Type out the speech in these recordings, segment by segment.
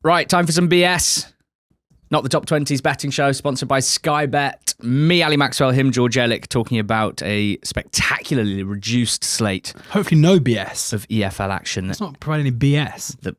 Right, time for some BS. Not the Top 20s betting show, sponsored by Sky Bet. Me, Ali Maxwell, him, George Elek, talking about a spectacularly reduced slate. Hopefully no BS. Of EFL action. It's not providing any BS.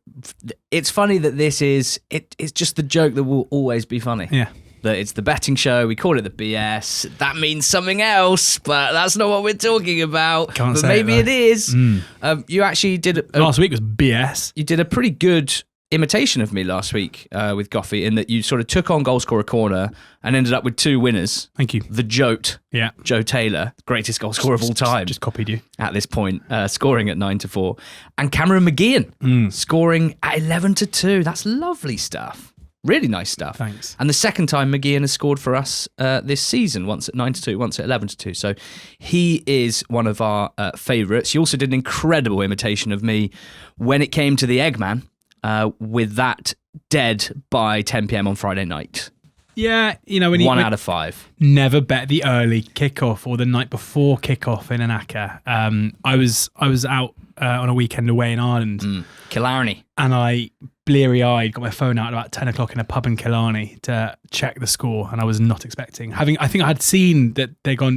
It's funny that it's just the joke that will always be funny. Yeah. That it's the betting show, we call it the BS. That means something else, but that's not what we're talking about. Can't but say maybe it is. You actually did... Last week was BS. You did a pretty good imitation of me last week with Goffy, in that you sort of took on Goalscorer Corner and ended up with two winners. Thank you. The Jote, Yeah. Joe Taylor, greatest goalscorer of all time. Just copied you. At this point, scoring at 9-4. And Cameron McGeehan scoring at 11-2. That's lovely stuff. Really nice stuff. Thanks. And the second time McGeehan has scored for us this season, once at 9-2, once at 11-2. So he is one of our favourites. You also did an incredible imitation of me when it came to the Eggman, with that dead by 10 p.m. on Friday night. Yeah, you know, One out of 5. Never bet the early kickoff or the night before kickoff in an ACCA. I was out on a weekend away in Ireland. Killarney. And I, bleary-eyed, got my phone out at about 10 o'clock in a pub in Killarney to check the score, and I was not expecting. I think I had seen that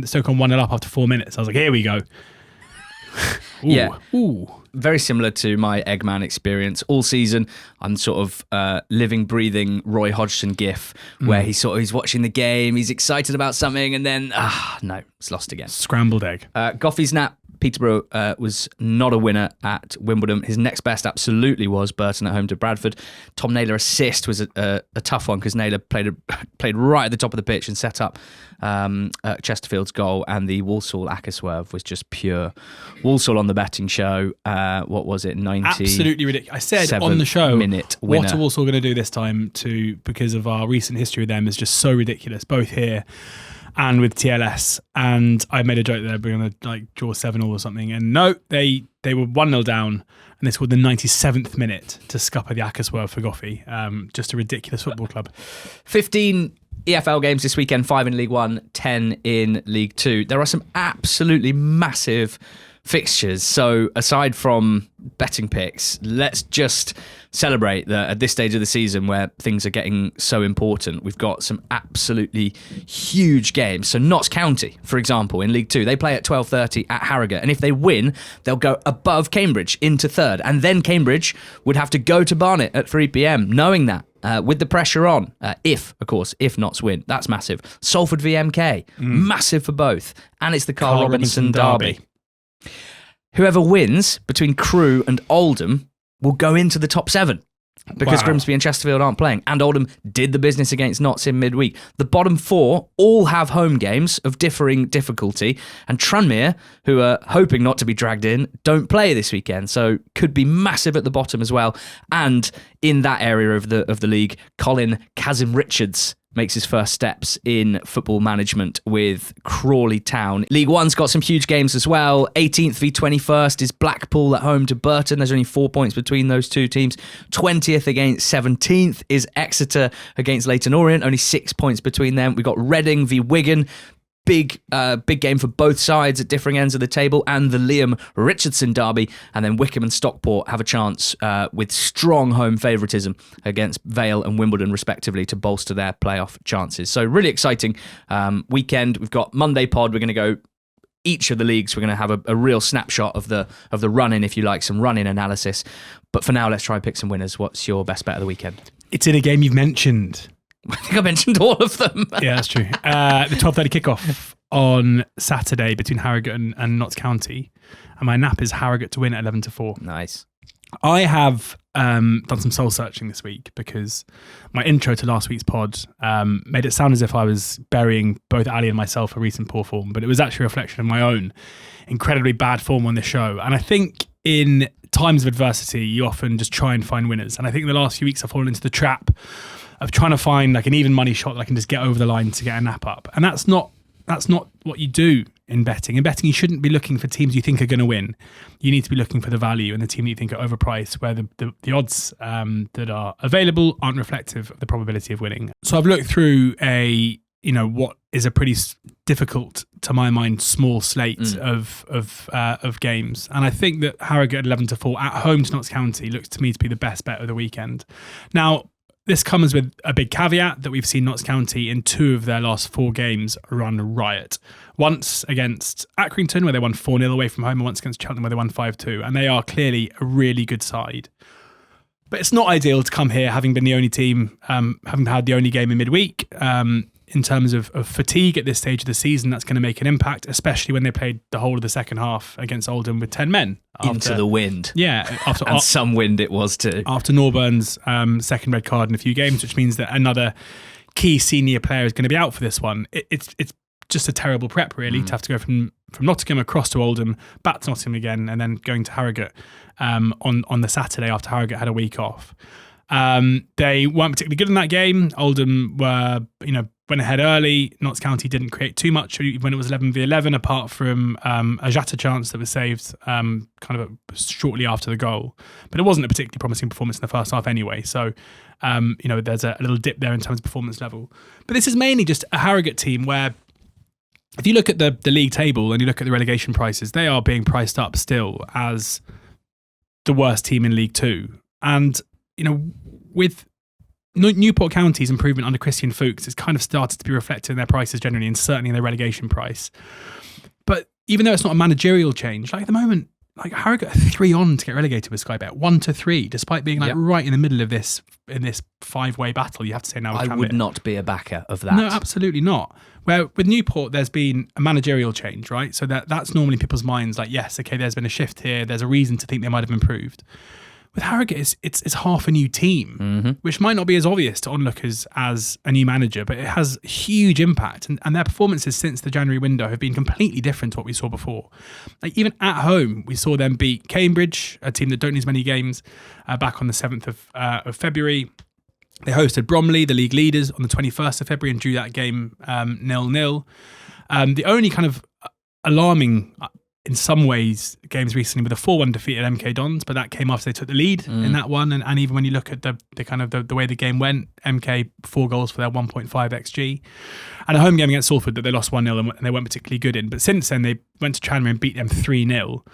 Stoke on 1-0 up after 4 minutes. I was like, here we go. Ooh. Yeah. Ooh. Very similar to my Eggman experience all season. I'm sort of living, breathing Roy Hodgson gif, where he's watching the game, he's excited about something, and then no, it's lost again. Scrambled egg. Goffy's nap. Peterborough was not a winner at Wimbledon. His next best absolutely was Burton at home to Bradford. Tom Naylor assist was a tough one, because Naylor played right at the top of the pitch and set up Chesterfield's goal, and the Walsall Acca swerve was just pure. Walsall on the betting show, what was it, 90? Absolutely ridiculous. I said on the show, minute winner. What are Walsall going to do this time because of our recent history with them is just so ridiculous, both here and with TLS, and I made a joke that they're going to draw 7-all or something, and no, they were 1-0 down, and they scored the 97th minute to scupper the Acca swerve for Goffy. Just a ridiculous football club. 15 EFL games this weekend, 5 in League 1, 10 in League 2. There are some absolutely massive fixtures, so aside from betting picks, let's just celebrate that at this stage of the season where things are getting so important. We've got some absolutely huge games. So Notts County, for example, in League 2, they play at 12:30 at Harrogate, and if they win, they'll go above Cambridge into third, and then Cambridge would have to go to Barnet at 3 p.m, knowing that. With the pressure on, if Notts win. That's massive. Salford v MK, massive for both. And it's the Carl Robinson Derby. Whoever wins between Crewe and Oldham will go into the top 7, because Grimsby and Chesterfield aren't playing. And Oldham did the business against Notts in midweek. The bottom 4 all have home games of differing difficulty, and Tranmere, who are hoping not to be dragged in, don't play this weekend, so could be massive at the bottom as well. And in that area of the league, Colin Kazim Richards makes his first steps in football management with Crawley Town. League One's got some huge games as well. 18th v 21st is Blackpool at home to Burton. There's only 4 points between those two teams. 20th against 17th is Exeter against Leyton Orient. Only 6 points between them. We've got Reading v Wigan. Big game for both sides at differing ends of the table, and the Liam Richardson derby, and then Wickham and Stockport have a chance with strong home favouritism against Vale and Wimbledon respectively to bolster their playoff chances. So really exciting weekend. We've got Monday pod. We're going to go each of the leagues. We're going to have a real snapshot of the run-in, if you like, some run-in analysis. But for now, let's try and pick some winners. What's your best bet of the weekend? It's in a game you've mentioned. I think I mentioned all of them. Yeah, that's true. The 12:30 kickoff on Saturday between Harrogate and Notts County, and my nap is Harrogate to win at 11-4. Nice. I have done some soul searching this week, because my intro to last week's pod made it sound as if I was burying both Ali and myself for recent poor form, but it was actually a reflection of my own incredibly bad form on this show. And I think in times of adversity, you often just try and find winners. And I think in the last few weeks, I've fallen into the trap of trying to find an even money shot that I can just get over the line to get a nap up. And that's not what you do in betting. In betting, you shouldn't be looking for teams you think are going to win. You need to be looking for the value and the team that you think are overpriced, where the odds that are available aren't reflective of the probability of winning. So I've looked through what is a pretty difficult, to my mind, small slate of games. And I think that Harrogate 11-4 at home to Notts County looks to me to be the best bet of the weekend. Now, this comes with a big caveat that we've seen Notts County in 2 of their last 4 games run riot. Once against Accrington, where they won 4-0 away from home, and once against Cheltenham, where they won 5-2. And they are clearly a really good side. But it's not ideal to come here having been the only team, having had the only game in midweek. In terms of fatigue at this stage of the season, that's going to make an impact, especially when they played the whole of the second half against Oldham with 10 men. Into the wind. Yeah. And some wind it was too. After Norburn's second red card in a few games, which means that another key senior player is going to be out for this one. It's just a terrible prep, really, to have to go from Nottingham across to Oldham, back to Nottingham again, and then going to Harrogate on the Saturday after Harrogate had a week off. They weren't particularly good in that game. Oldham went ahead early. Notts County didn't create too much when it was 11v11, apart from a Jata chance that was saved shortly after the goal. But it wasn't a particularly promising performance in the first half anyway. So, there's a little dip there in terms of performance level. But this is mainly just a Harrogate team where, if you look at the league table and you look at the relegation prices, they are being priced up still as the worst team in League Two. And, with Newport County's improvement under Christian Fuchs, it's kind of started to be reflected in their prices generally, and certainly in their relegation price. But even though it's not a managerial change, at the moment, Harrogate are 3 on to get relegated with Sky Bet, 1-3, despite being right in the middle of this 5-way battle. You have to say now. I would not be a backer of that. No, absolutely not. Where with Newport, there's been a managerial change, right? So that's normally in people's minds yes, okay, there's been a shift here. There's a reason to think they might have improved. With Harrogate, it's half a new team, which might not be as obvious to onlookers as a new manager, but it has huge impact. And their performances since the January window have been completely different to what we saw before. Even at home, we saw them beat Cambridge, a team that don't lose many games, back on the 7th of February. They hosted Bromley, the league leaders, on the 21st of February and drew that game 0-0. The only kind of alarming, in some ways, games recently with a 4-1 defeat at MK Dons, but that came after they took the lead in that one. And even when you look at the way the game went, MK 4 goals for their 1.5 XG, and a home game against Salford that they lost 1-0 and they weren't particularly good in. But since then, they went to Tranmere and beat them 3-0.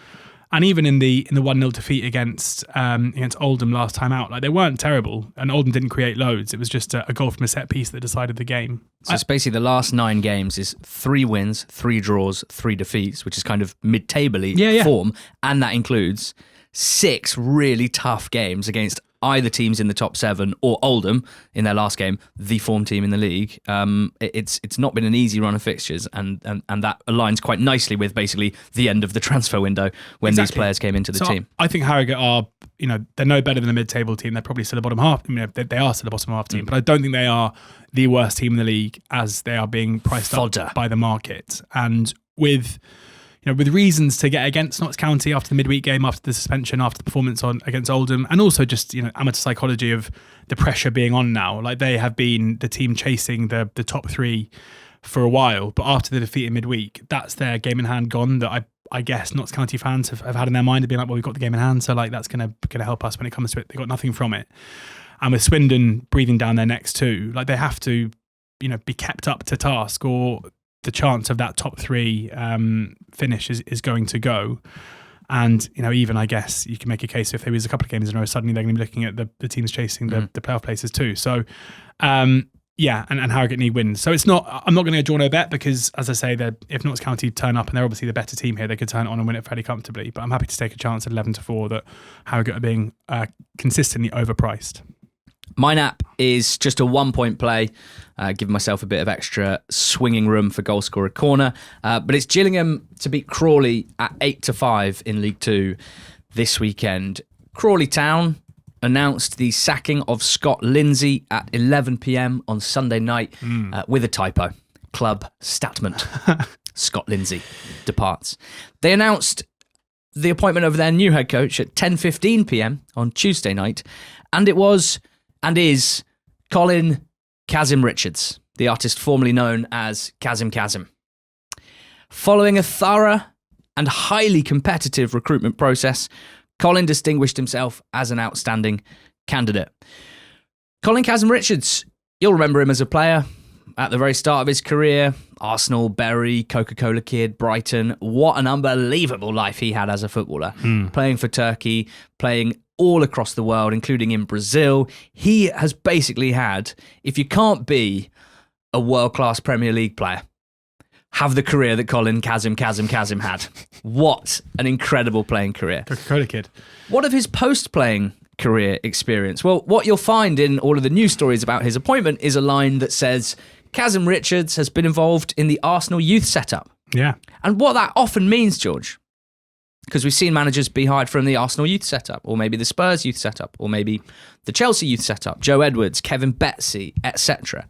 And even in the 1-0 defeat against Oldham last time out, they weren't terrible, and Oldham didn't create loads. It was just a goal from a set piece that decided the game. So it's basically the last 9 games is 3 wins, 3 draws, 3 defeats, which is kind of mid-table-y form, and that includes 6 really tough games against either teams in the top 7 or Oldham in their last game, the form team in the league. It's not been an easy run of fixtures, and that aligns quite nicely with basically the end of the transfer window when these players came into the team. I think Harrogate are, they're no better than the mid-table team. They're probably still a bottom half. They are still a bottom half team, but I don't think they are the worst team in the league as they are being priced up by the market. And with reasons to get against Notts County after the midweek game, after the suspension, after the performance against Oldham, and also just amateur psychology of the pressure being on now. They have been the team chasing the top 3 for a while, but after the defeat in midweek, that's their game in hand gone. That I guess Notts County fans have had in their mind of being we've got the game in hand, so that's gonna help us when it comes to it. They got nothing from it, and with Swindon breathing down their necks too, they have to be kept up to task, or the chance of that top 3 finish is going to go. And, even I guess you can make a case if there was a couple of games in a row, suddenly they're going to be looking at the teams chasing the playoff places too. So, and Harrogate need wins. So I'm not going to draw no bet because, as I say, if Notts County turn up and they're obviously the better team here, they could turn it on and win it fairly comfortably. But I'm happy to take a chance at 11-4 that Harrogate are being consistently overpriced. My nap is just a 1-point play, giving myself a bit of extra swinging room for Goalscorer corner. But it's Gillingham to beat Crawley at 8-5 in League Two this weekend. Crawley Town announced the sacking of Scott Lindsay at 11 p.m. on Sunday night with a typo. Club statement. Scott Lindsay departs. They announced the appointment of their new head coach at 10:15 p.m. on Tuesday night, and it was and is Colin Kazim Richards, the artist formerly known as Kazim. Following a thorough and highly competitive recruitment process, Colin distinguished himself as an outstanding candidate. Colin Kazim Richards, you'll remember him as a player, at the very start of his career. Arsenal, Bury, Coca-Cola Kid, Brighton. What an unbelievable life he had as a footballer. Playing for Turkey, playing all across the world, including in Brazil. He has basically had, if you can't be a world-class Premier League player, have the career that Kazim had. What an incredible playing career. Coca-Cola Kid. What of his post-playing career experience? Well, what you'll find in all of the news stories about his appointment is a line that says, Kazim Richards has been involved in the Arsenal youth setup. Yeah. And what that often means, George, because we've seen managers be hired from the Arsenal youth setup, or maybe the Spurs youth setup, or maybe the Chelsea youth setup, Joe Edwards, Kevin Betsy, etc.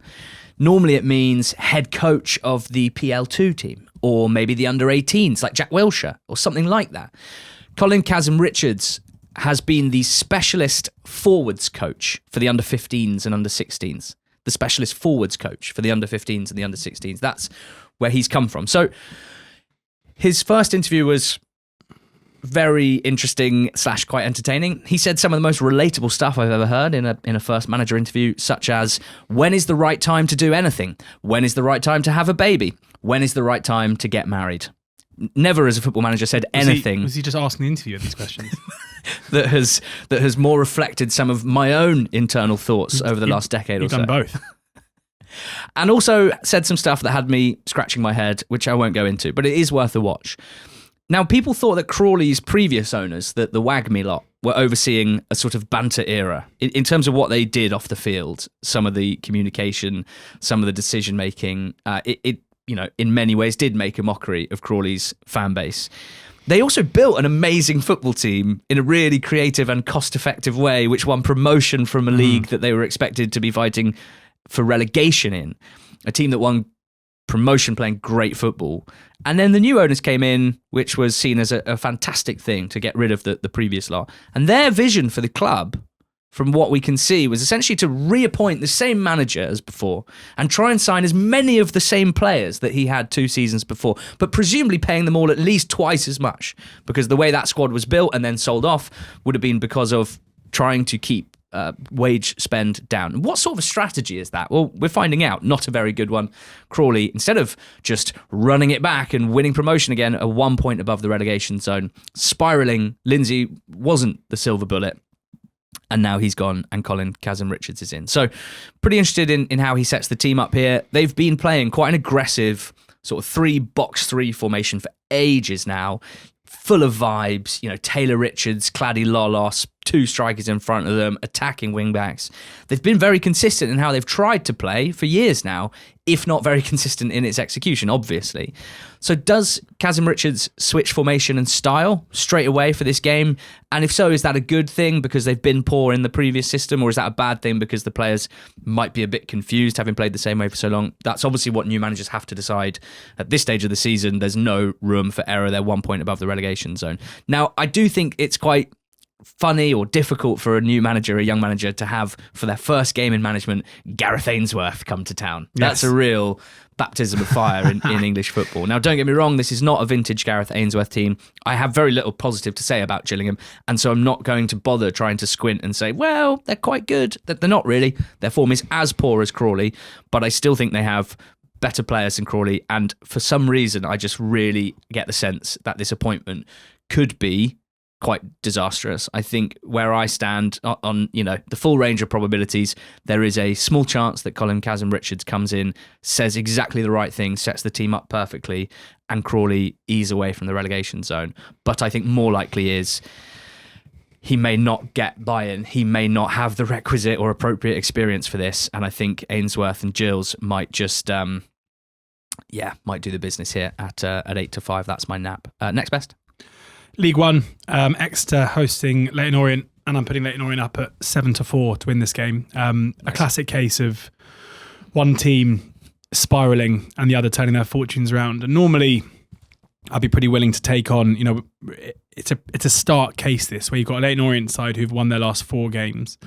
Normally it means head coach of the PL2 team, or maybe the under-18s like Jack Wilshere, or something like that. Kazim Richards has been the specialist forwards coach for the under-15s and under-16s. The specialist forwards coach for the under-15s and the under-16s. That's where he's come from. So his first interview was very interesting / quite entertaining. He said some of the most relatable stuff I've ever heard in a first manager interview, such as, when is the right time to do anything? When is the right time to have a baby? When is the right time to get married? Never as a football manager said anything. Was he just asking the interviewer these questions? that has more reflected some of my own internal thoughts over the last decade or so. You've done both. And also said some stuff that had me scratching my head, which I won't go into, but it is worth a watch. Now, people thought that Crawley's previous owners, the Wagme lot, were overseeing a sort of banter era in terms of what they did off the field, some of the communication, some of the decision making. It in many ways did make a mockery of Crawley's fan base. They also built an amazing football team in a really creative and cost-effective way, which won promotion from a league that they were expected to be fighting for relegation in. A team that won promotion playing great football. And then the new owners came in, which was seen as a fantastic thing to get rid of the previous lot. And their vision for the club, from what we can see, was essentially to reappoint the same manager as before and try and sign as many of the same players that he had 2 seasons before, but presumably paying them all at least twice as much, because the way that squad was built and then sold off would have been because of trying to keep wage spend down. What sort of a strategy is that? Well, we're finding out. Not a very good one. Crawley, instead of just running it back and winning promotion again, at 1 point above the relegation zone, spiralling. Lindsay wasn't the silver bullet. And now he's gone and Kazim Richards is in. So pretty interested in how he sets the team up here. They've been playing quite an aggressive sort of 3-box-3 formation for ages now. Full of vibes, Taylor Richards, Clady Lolos, 2 strikers in front of them, attacking wing-backs. They've been very consistent in how they've tried to play for years now, if not very consistent in its execution, obviously. So does Kazim Richards switch formation and style straight away for this game? And if so, is that a good thing because they've been poor in the previous system, or is that a bad thing because the players might be a bit confused having played the same way for so long? That's obviously what new managers have to decide. At this stage of the season, there's no room for error. They're 1 point above the relegation zone. Now, I do think it's quite funny or difficult for a new manager, a young manager, to have for their first game in management Gareth Ainsworth come to town. Yes. That's a real baptism of fire in English football. Now, don't get me wrong, this is not a vintage Gareth Ainsworth team. I have very little positive to say about Gillingham, and so I'm not going to bother trying to squint and say, well, they're quite good. They're not really. Their form is as poor as Crawley, but I still think they have better players than Crawley, and for some reason, I just really get the sense that this appointment could be quite disastrous. I think where I stand on the full range of probabilities, there is a small chance that Kazim Richards comes in, says exactly the right thing, sets the team up perfectly, and Crawley ease away from the relegation zone. But I think more likely is he may not get buy-in. He may not have the requisite or appropriate experience for this. And I think Ainsworth and Gills might just might do the business here at 8-5. That's my nap. Next best. League One, Exeter hosting Leyton Orient, and I'm putting Leyton Orient up at 7-4 to win this game. A classic case of one team spiralling and the other turning their fortunes around. And normally, I'd be pretty willing to take on. It's a stark case this, where you've got a Leyton Orient side who've won their last 4 games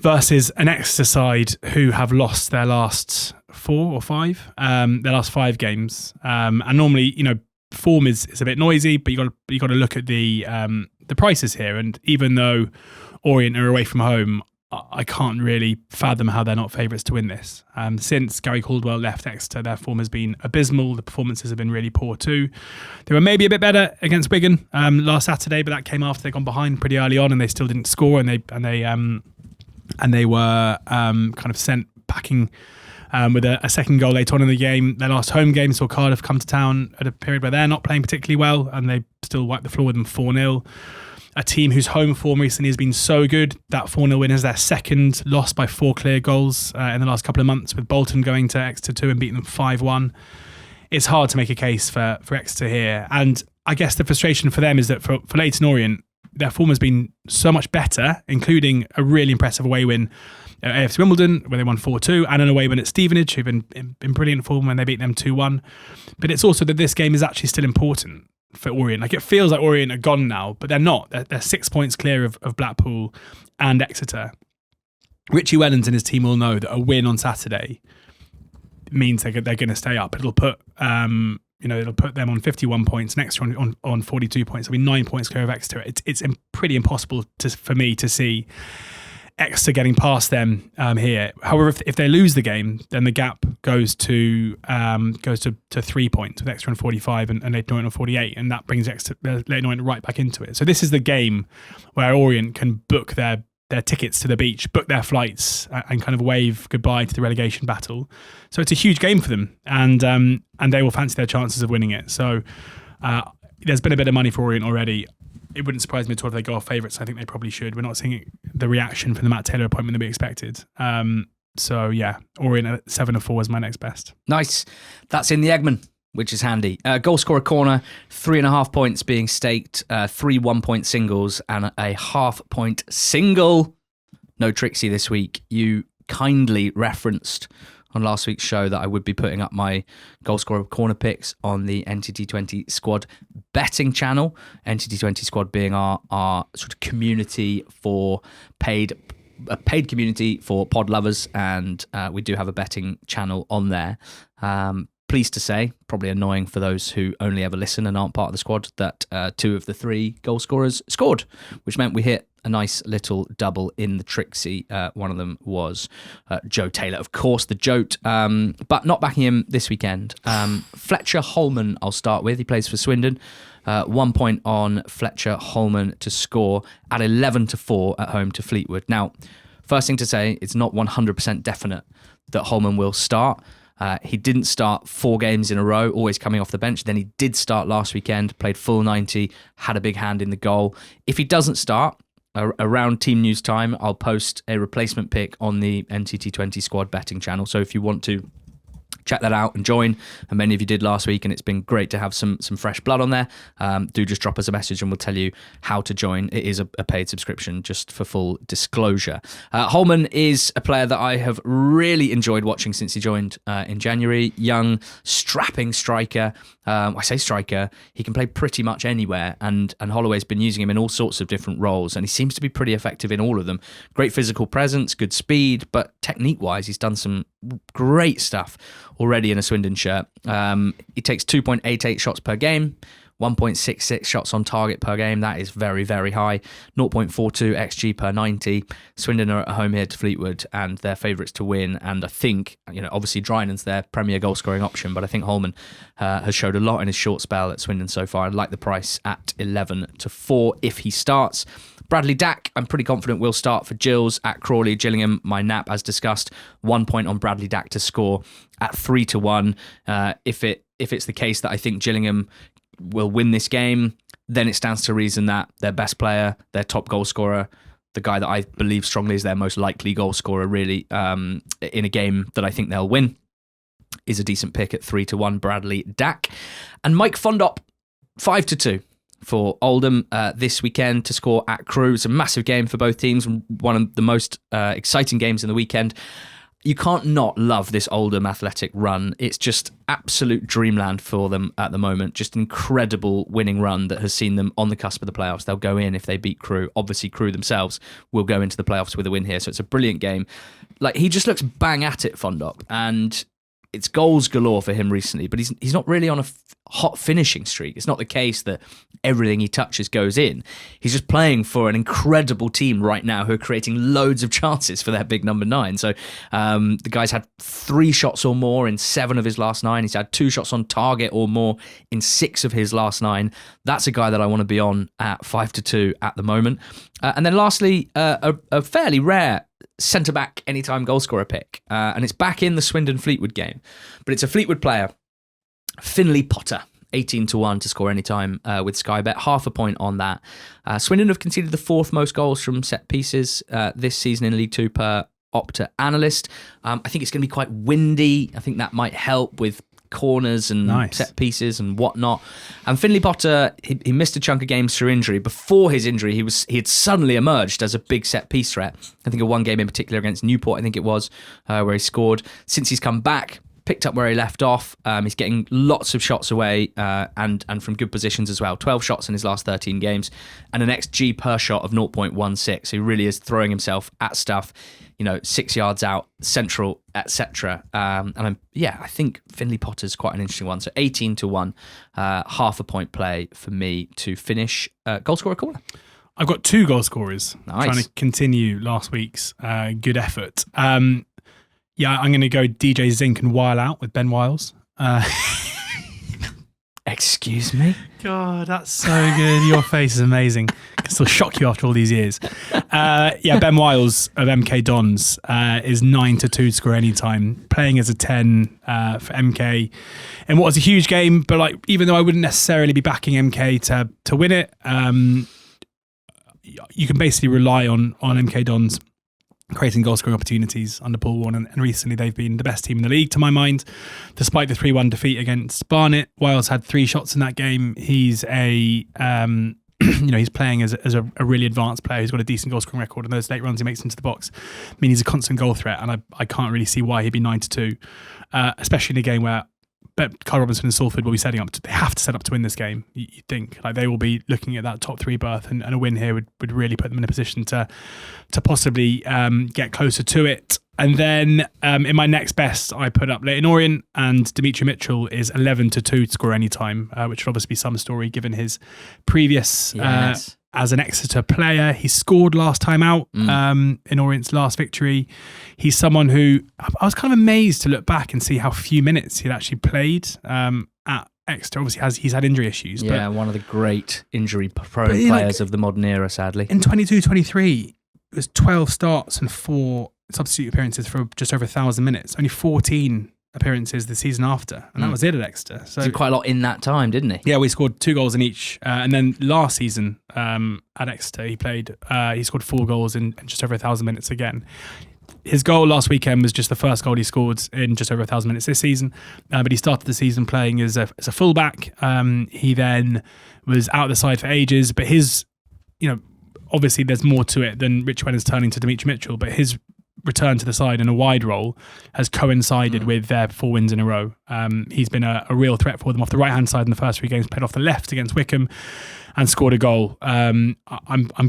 versus an Exeter side who have lost their last 4 or 5, their last 5 games. And normally, form is a bit noisy, but you got to look at the prices here. And even though Orient are away from home, I can't really fathom how they're not favourites to win this. Since Gary Caldwell left Exeter, their form has been abysmal. The performances have been really poor too. They were maybe a bit better against Wigan last Saturday, but that came after they'd gone behind pretty early on, and they still didn't score, and they were kind of sent packing with a second goal later on in the game. Their last home game saw Cardiff come to town at a period where they're not playing particularly well, and they still wiped the floor with them 4-0. A team whose home form recently has been so good. That 4-0 win is their second loss by 4 clear goals in the last couple of months, with Bolton going to Exeter 2 and beating them 5-1. It's hard to make a case for Exeter here. And I guess the frustration for them is that for Leyton Orient, their form has been so much better, including a really impressive away win at AFC Wimbledon, where they won 4-2, and an away win at Stevenage, who've been in brilliant form when they beat them 2-1. But it's also that this game is actually still important for Orient. Like, it feels like Orient are gone now, but they're not. They're 6 points clear of Blackpool and Exeter. Richie Wellens and his team will know that a win on Saturday means they're going to stay up. It'll put it'll put them on 51 points, and Exeter on 42 points. It'll be 9 points clear of Exeter. It's pretty impossible for me to see Exeter getting past them here. However, if they lose the game, then the gap goes to 3 points, with Exeter on 45 and Leyton Orient on 48, and that brings Leyton Orient right back into it. So this is the game where Orient can book their tickets to the beach, book their flights, and kind of wave goodbye to the relegation battle. So it's a huge game for them, and they will fancy their chances of winning it. So there's been a bit of money for Orient already. It wouldn't surprise me at all if they go off favourites. I think they probably should. We're not seeing the reaction from the Matt Taylor appointment that we expected. So yeah, Orient at 7-4 is my next best. Nice. That's in the Eggman, which is handy. Goalscorer corner, 3.5 points being staked, 3 1-point singles and a half-point single. No Trixie this week. You kindly referenced on last week's show that I would be putting up my Goalscorer corner picks on the NTT20 Squad betting channel. NTT20 Squad being our sort of community for a paid community for pod lovers, and we do have a betting channel on there. Pleased to say, probably annoying for those who only ever listen and aren't part of the squad, that 2 of the 3 goal scorers scored, which meant we hit a nice little double in the Trixie. One of them was Joe Taylor, of course, the Jote, but not backing him this weekend. Fletcher Holman, I'll start with. He plays for Swindon. 1 point on Fletcher Holman to score at 11-4 at home to Fleetwood. Now, first thing to say, it's not 100% definite that Holman will start. He didn't start 4 games in a row, always coming off the bench. Then he did start last weekend, played full 90, had a big hand in the goal. If he doesn't start, around team news time, I'll post a replacement pick on the NTT20 Squad betting channel. So if you want to check that out and join, and many of you did last week, and it's been great to have some fresh blood on there, do just drop us a message and we'll tell you how to join. It is a paid subscription, just for full disclosure. Holman is a player that I have really enjoyed watching since he joined in January. Young, strapping striker. I say striker, he can play pretty much anywhere, and Holloway's been using him in all sorts of different roles, and he seems to be pretty effective in all of them. Great physical presence, good speed, but technique-wise, he's done some great stuff already in a Swindon shirt. He takes 2.88 shots per game, 1.66 shots on target per game. That is very, very high. 0.42 XG per 90. Swindon are at home here to Fleetwood, and they're favourites to win. And I think, obviously Drynan's their premier goal scoring option, but I think Holman has showed a lot in his short spell at Swindon so far. I like the price at 11-4 if he starts. Bradley Dack, I'm pretty confident will start for Gills at Crawley. Gillingham, my nap, as discussed. 1 point on Bradley Dack to score at 3-1. If it's the case that I think Gillingham will win this game, then it stands to reason that their best player, their top goal scorer, the guy that I believe strongly is their most likely goal scorer, really, in a game that I think they'll win, is a decent pick at 3-1, Bradley Dack. And Mike Fondop, 5-2 for Oldham this weekend to score at Crewe. It's a massive game for both teams, one of the most exciting games in the weekend. You can't not love this Oldham Athletic run. It's just absolute dreamland for them at the moment. Just an incredible winning run that has seen them on the cusp of the playoffs. They'll go in if they beat Crewe. Obviously, Crewe themselves will go into the playoffs with a win here. So it's a brilliant game. Like, he just looks bang at it, Fondop, and it's goals galore for him recently. But he's not really on hot finishing streak. It's not the case that everything he touches goes in. He's just playing for an incredible team right now who are creating loads of chances for their big number 9. So the guy's had 3 shots or more in 7 of his last 9. He's had 2 shots on target or more in 6 of his last 9. That's a guy that I want to be on at 5-2 at the moment. And then lastly, a fairly rare centre-back anytime goalscorer pick. And it's back in the Swindon-Fleetwood game. But it's a Fleetwood player, Finley Potter. 18-1 to score anytime with Sky Bet, half a point on that. Swindon have conceded the 4th most goals from set pieces this season in League 2 per Opta analyst. I think it's going to be quite windy. I think that might help with corners and set pieces and whatnot. And Finley Potter, he missed a chunk of games through injury. Before his injury, he had suddenly emerged as a big set piece threat. I think of one game in particular against Newport, I think it was, where he scored. Since he's come back, picked up where he left off. He's getting lots of shots away and from good positions as well. 12 shots in his last 13 games and an XG per shot of 0.16. So he really is throwing himself at stuff, 6 yards out, central, etc. I think Finley Potter's quite an interesting one. So 18-1, half a point play for me to finish Goalscorer corner. I've got 2 goal scorers. Nice. Trying to continue last week's good effort. I'm going to go DJ Zink and Weil out with Ben Wiles. Excuse me? God, that's so good. Your face is amazing. I can still shock you after all these years. Ben Wiles of MK Dons is 9-2 to score anytime, playing as a 10 for MK. And what was a huge game, but even though I wouldn't necessarily be backing MK to win it, you can basically rely on MK Dons creating goal-scoring opportunities under Paul Warne, and recently they've been the best team in the league, to my mind, despite the 3-1 defeat against Barnet. Wiles had 3 shots in that game. He's he's playing as a really advanced player who's got a decent goal-scoring record, and those late runs he makes into the box mean he's a constant goal threat, and I can't really see why he'd be 9-2, especially in a game where Carl Robinson and Salford will be setting up. They have to set up to win this game. You think they will be looking at that top 3 berth, and a win here would really put them in a position to possibly get closer to it. And then in my next best, I put up Leyton Orient, and Dimitri Mitchell is 11-2 to score any time, which would obviously be some story given his previous. Yes. As an Exeter player, he scored last time out in Orient's last victory. He's someone who I was kind of amazed to look back and see how few minutes he'd actually played at Exeter. Obviously, he's had injury issues. Yeah, one of the great injury-prone players of the modern era, sadly. In 22-23, it was 12 starts and 4 substitute appearances for just over 1,000 minutes. Only 14 appearances the season after, and that was it at Exeter. So did quite a lot in that time, didn't he? Yeah, we scored 2 goals in each, and then last season at Exeter he scored 4 goals in just over 1,000 minutes again. His goal last weekend was just the first goal he scored in just over 1,000 minutes this season, but he started the season playing as a fullback. He then was out of the side for ages, but his, obviously there's more to it than Rich Wenner's turning to Dimitri Mitchell, but his return to the side in a wide role has coincided with their 4 wins in a row. He's been a real threat for them off the right-hand side in the first 3 games, played off the left against Wickham and scored a goal. I'm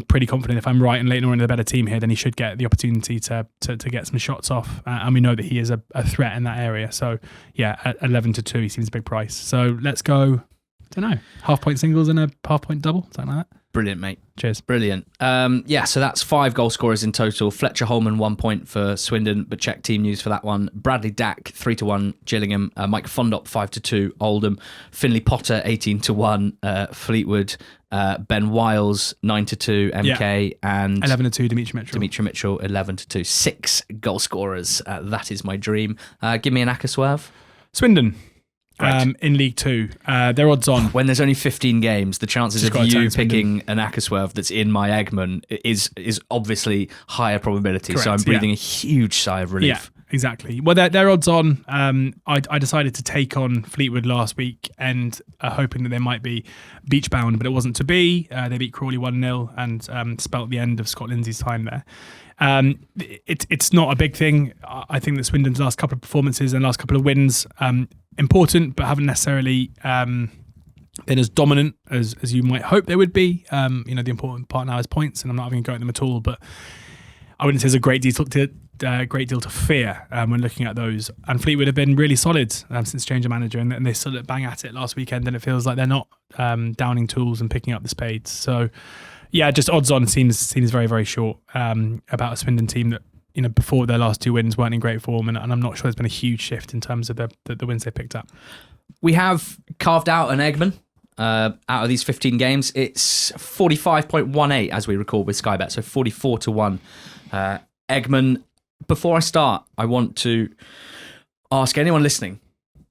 pretty confident if I'm right and Leyton Orient are the better team here, then he should get the opportunity to get some shots off. And we know that he is a threat in that area. So yeah, at 11-2, he seems a big price. So let's go, I don't know, half-point singles and a half-point double, something like that. Brilliant, mate. Cheers. Brilliant. So that's 5 goal scorers in total. Fletcher Holman, 1 point for Swindon, but check team news for that one. Bradley Dack, 3-1 Gillingham. Mike Fondop, 5-2 Oldham. Finley Potter, 18-1 Fleetwood. Ben Wiles, 9-2 MK. And 11-2 Dimitri Mitchell. Dimitri Mitchell, 11-2. 6 goal scorers. That is my dream. Give me an Acca swerve. Swindon. In League 2. They're odds on. When there's only 15 games, the chances of you picking an Accuswerve that's in my Eggman is obviously higher probability. Correct, so I'm breathing a huge sigh of relief. Yeah, exactly. Well, they're odds on. I decided to take on Fleetwood last week and hoping that they might be beach bound, but it wasn't to be. They beat Crawley 1-0 and spelt the end of Scott Lindsay's time there. It's not a big thing. I think that Swindon's last couple of performances and last couple of wins important, but haven't necessarily been as dominant as you might hope they would be. The important part now is points, and I'm not having a go at them at all. But I wouldn't say there's a great deal great deal to fear when looking at those. And Fleetwood have been really solid since change of manager, and they sort of bang at it last weekend, and it feels like they're not downing tools and picking up the spades. So, yeah, just odds on seems very, very short about a Swindon team that, before their last 2 wins weren't in great form, and I'm not sure there's been a huge shift in terms of the wins they picked up. We have carved out an Eggman out of these 15 games. It's 45.18 as we record with Sky Bet, so 44-1. Eggman. Before I start, I want to ask anyone listening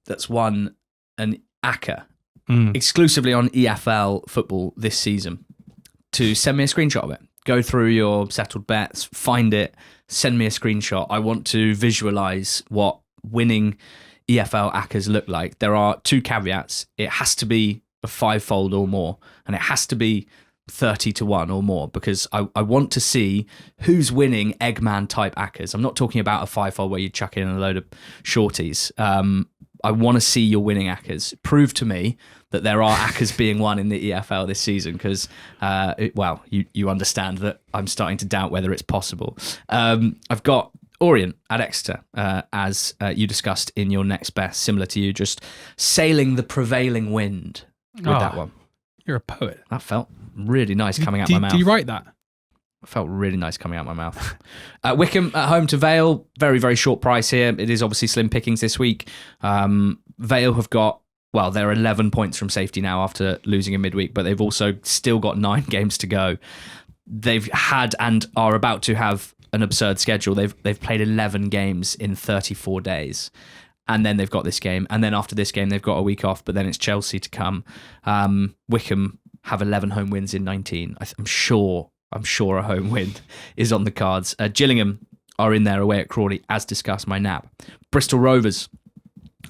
that's won an ACCA exclusively on EFL football this season to send me a screenshot of it. Go through your settled bets, find it, send me a screenshot. I want to visualize what winning EFL ACCAs look like. There are 2 caveats. It has to be a 5-fold or more, and it has to be 30-1 or more, because I want to see who's winning Eggman type ACCAs. I'm not talking about a 5-fold where you chuck in a load of shorties. I want to see your winning ACCAs. Prove to me that there are ACCAs being won in the EFL this season, because, you understand that I'm starting to doubt whether it's possible. I've got Orient at Exeter, as you discussed in your next best, similar to you, just sailing the prevailing wind with that one. You're a poet. That felt really nice coming out my mouth. Did you write that? It felt really nice coming out my mouth. Wickham at home to Vale. Very, very short price here. It is obviously slim pickings this week. Vale have got, they're 11 points from safety now after losing in midweek, but they've also still got 9 games to go. They've had and are about to have an absurd schedule. They've played 11 games in 34 days. And then they've got this game. And then after this game, they've got a week off, but then it's Chelsea to come. Wickham have 11 home wins in 19. I'm sure a home win is on the cards. Gillingham are in there away at Crawley, as discussed, my nap. Bristol Rovers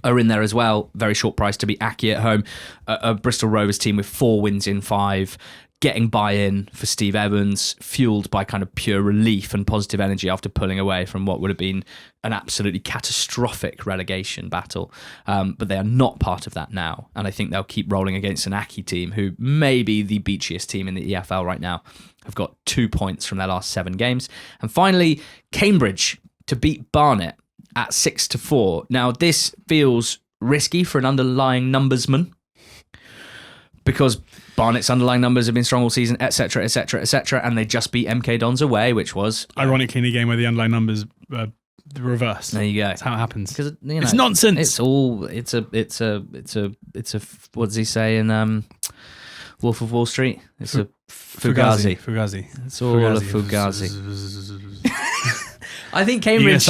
are in there as well. Very short price to be Aki at home. A Bristol Rovers team with 4 wins in 5. Getting buy-in for Steve Evans, fueled by kind of pure relief and positive energy after pulling away from what would have been an absolutely catastrophic relegation battle. But they are not part of that now. And I think they'll keep rolling against an Aki team, who may be the beachiest team in the EFL right now. Have got 2 points from their last 7 games. And finally, Cambridge to beat Barnet at 6-4. Now, this feels risky for an underlying numbersman, because Barnet's underlying numbers have been strong all season, etc., etc., etc., and they just beat MK Dons away, which was ironically in a game where the underlying numbers were the reverse. There you go. That's how it happens. Because it's nonsense. It's a. What does he say in Wolf of Wall Street? It's a fugazi. It's all a fugazi. I think Cambridge.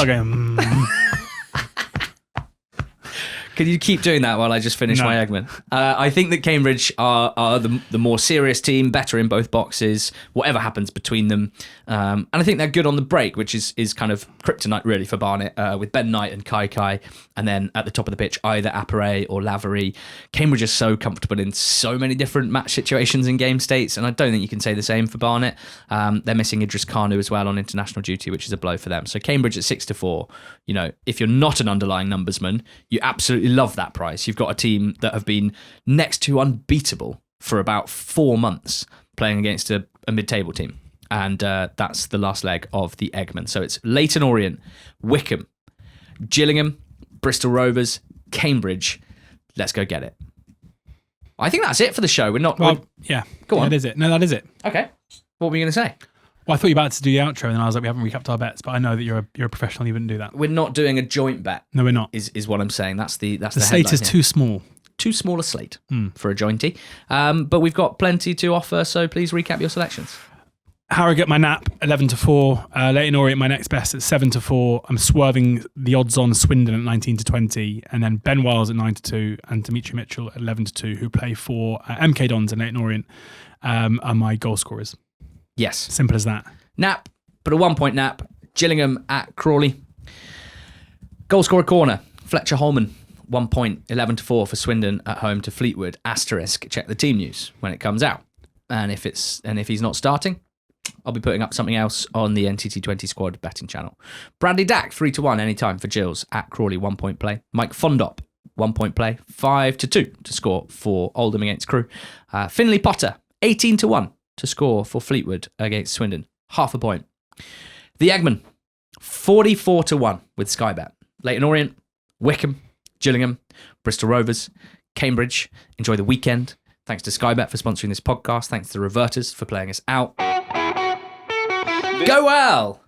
Can you keep doing that while I just finish my Eggman? I think that Cambridge are the more serious team, better in both boxes, whatever happens between them. And I think they're good on the break, which is kind of kryptonite really for Barnet, with Ben Knight and Kai. And then at the top of the pitch, either Appere or Lavery. Cambridge is so comfortable in so many different match situations and game states, and I don't think you can say the same for Barnet. They're missing Idris Kanu as well on international duty, which is a blow for them. So Cambridge at 6-4, if you're not an underlying numbersman, you absolutely love that price. You've got a team that have been next to unbeatable for about 4 months playing against a mid-table team. And that's the last leg of the Eggman. So it's Leyton Orient, Wickham, Gillingham, Bristol Rovers, Cambridge. Let's go get it. I think that's it for the show. We're not... yeah. Go on. That is it. No, that is it. Okay. What were you going to say? Well, I thought you were about to do the outro, and then I was like, we haven't recapped our bets, but I know that you're a professional. You wouldn't do that. We're not doing a joint bet. No, we're not. Is what I'm saying. That's the slate is too small. Too small a slate for a jointy. But we've got plenty to offer, so please recap your selections. Harrogate, my nap, 11-4. Leyton Orient, my next best at 7-4. I'm swerving the odds on Swindon at 19-20, and then Ben Wiles at 9-2, and Dimitri Mitchell at 11-2, who play for MK Dons and Leyton Orient, are my goal scorers. Yes. Simple as that. Nap, but a 1-point nap. Gillingham at Crawley. Goalscorer corner, Fletcher Holman. 1 point, 11-4 for Swindon at home to Fleetwood. Asterisk, check the team news when it comes out. And if he's not starting, I'll be putting up something else on the NTT20 squad betting channel. Bradley Dack, 3-1 anytime for Gills at Crawley, 1 point play. Mike Fondop, 1 point play. 5-2 to score for Oldham against Crewe. Finlay Potter, 18-1 to score for Fleetwood against Swindon. 0.5 point. The Eggman, 44-1 with Sky Bet. Leyton Orient, Wycombe, Gillingham, Bristol Rovers, Cambridge. Enjoy the weekend. Thanks to Sky Bet for sponsoring this podcast. Thanks to the Reverters for playing us out. Go well!